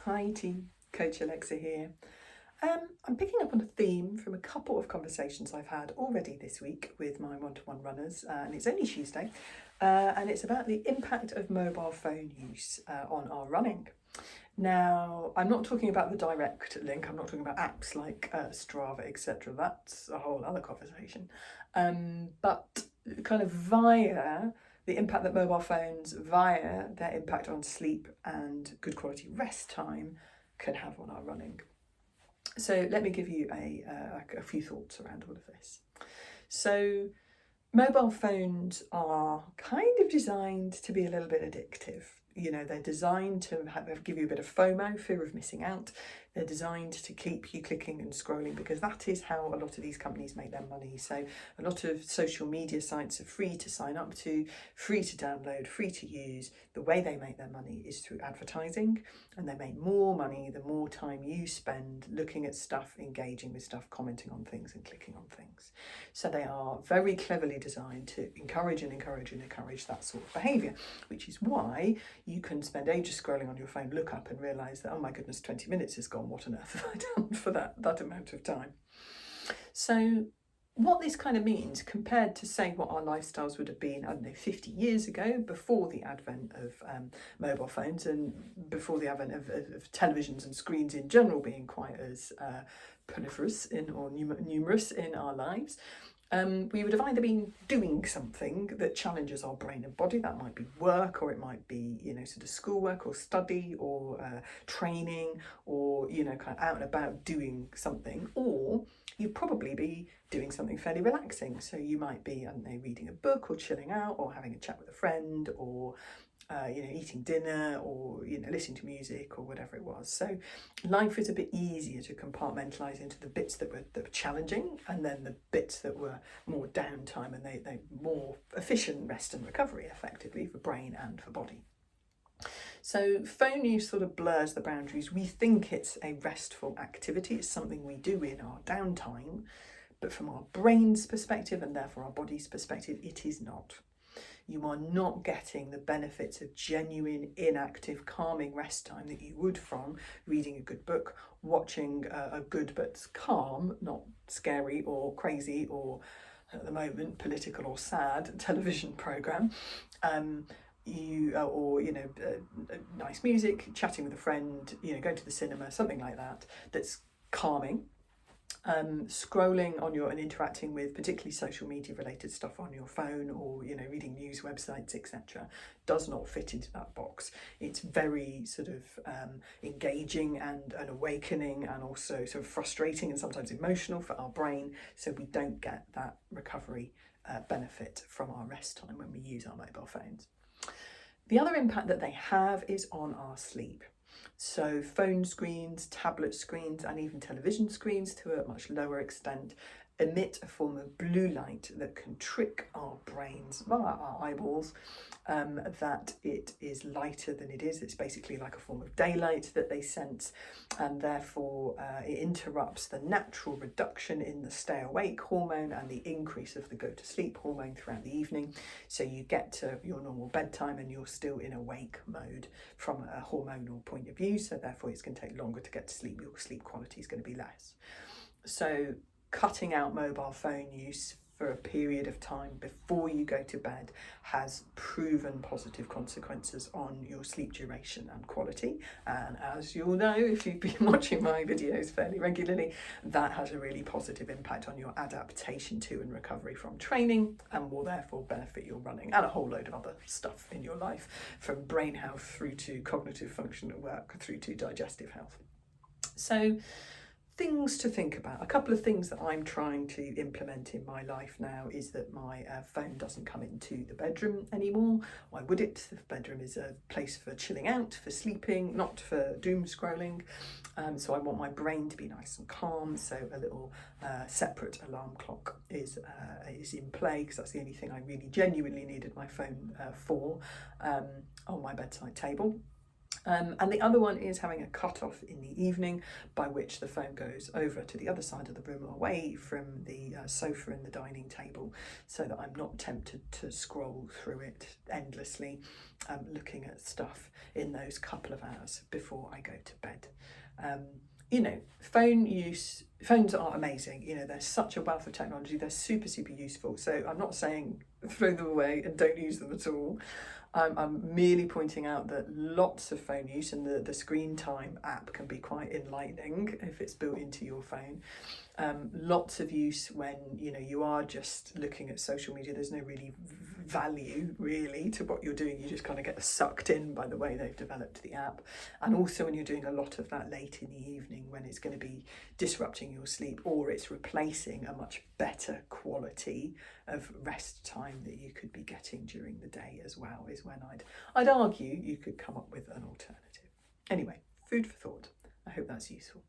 Hi T, Coach Alexa here. I'm picking up on a theme from a couple of conversations I've had already this week with my one-to-one runners, and it's only Tuesday, and it's about the impact of mobile phone use on our running. Now, I'm not talking about the direct link, I'm not talking about apps like Strava, etc. That's a whole other conversation. But kind of via the impact that mobile phones, via their impact on sleep and good quality rest time, can have on our running. So let me give you a few thoughts around all of this. So mobile phones are kind of designed to be a little bit addictive. You know, they're designed to give you a bit of FOMO, fear of missing out. They're designed to keep you clicking and scrolling because that is how a lot of these companies make their money. So a lot of social media sites are free to sign up to, free to download, free to use. The way they make their money is through advertising, and they make more money the more time you spend looking at stuff, engaging with stuff, commenting on things and clicking on things. So they are very cleverly designed to encourage that sort of behaviour, which is why you can spend ages scrolling on your phone, look up and realise that, oh my goodness, 20 minutes is gone. What on earth have I done for that amount of time? So what this kind of means compared to, say, what our lifestyles would have been, I don't know, 50 years ago, before the advent of mobile phones and before the advent of televisions and screens in general being quite as proliferous or numerous in our lives, we would have either been doing something that challenges our brain and body. That might be work, or it might be, sort of schoolwork or study or training, or, kind of out and about doing something. Or you'd probably be doing something fairly relaxing. So you might be, I don't know, reading a book or chilling out or having a chat with a friend or eating dinner or, listening to music or whatever it was. So life is a bit easier to compartmentalise into the bits that were challenging, and then the bits that were more downtime, and they more efficient rest and recovery effectively for brain and for body. So phone use sort of blurs the boundaries. We think it's a restful activity, it's something we do in our downtime, but from our brain's perspective and therefore our body's perspective, it is not. You are not getting the benefits of genuine, inactive, calming rest time that you would from reading a good book, watching a good but calm, not scary or crazy or, at the moment, political or sad television programme. Nice music, chatting with a friend, going to the cinema, something like that, that's calming. Scrolling on and interacting with particularly social media related stuff on your phone, or reading news websites, etc., does not fit into that box. It's very sort of engaging and awakening, and also sort of frustrating and sometimes emotional for our brain, so we don't get that recovery benefit from our rest time when we use our mobile phones. The other impact that they have is on our sleep. So phone screens, tablet screens, and even television screens to a much lower extent emit a form of blue light that can trick our brains, our eyeballs, that it is lighter than it is. It's basically like a form of daylight that they sense, and therefore it interrupts the natural reduction in the stay awake hormone and the increase of the go to sleep hormone throughout the evening. So you get to your normal bedtime and you're still in awake mode from a hormonal point of view. So therefore it's going to take longer to get to sleep. Your sleep quality is going to be less. So cutting out mobile phone use for a period of time before you go to bed has proven positive consequences on your sleep duration and quality. And as you'll know, if you've been watching my videos fairly regularly, that has a really positive impact on your adaptation to and recovery from training, and will therefore benefit your running and a whole load of other stuff in your life, from brain health through to cognitive function at work through to digestive health. So things to think about. A couple of things that I'm trying to implement in my life now is that my phone doesn't come into the bedroom anymore. Why would it? The bedroom is a place for chilling out, for sleeping, not for doom scrolling. So I want my brain to be nice and calm. So a little separate alarm clock is in play, because that's the only thing I really genuinely needed my phone for, on my bedside table. And the other one is having a cut-off in the evening, by which the phone goes over to the other side of the room, away from the sofa and the dining table, so that I'm not tempted to scroll through it endlessly, looking at stuff in those couple of hours before I go to bed. Phones are amazing. They're such a wealth of technology. They're super, super useful. So I'm not saying throw them away and don't use them at all. I'm merely pointing out that lots of phone use, and the screen time app can be quite enlightening if it's built into your phone. Lots of use when you are just looking at social media. There's no really value really to what you're doing. You just kind of get sucked in by the way they've developed the app. And also when you're doing a lot of that late in the evening, when it's going to be disrupting your sleep, or it's replacing a much better quality of rest time that you could be getting during the day as well, is when I'd argue you could come up with an alternative. Anyway, food for thought. I hope that's useful.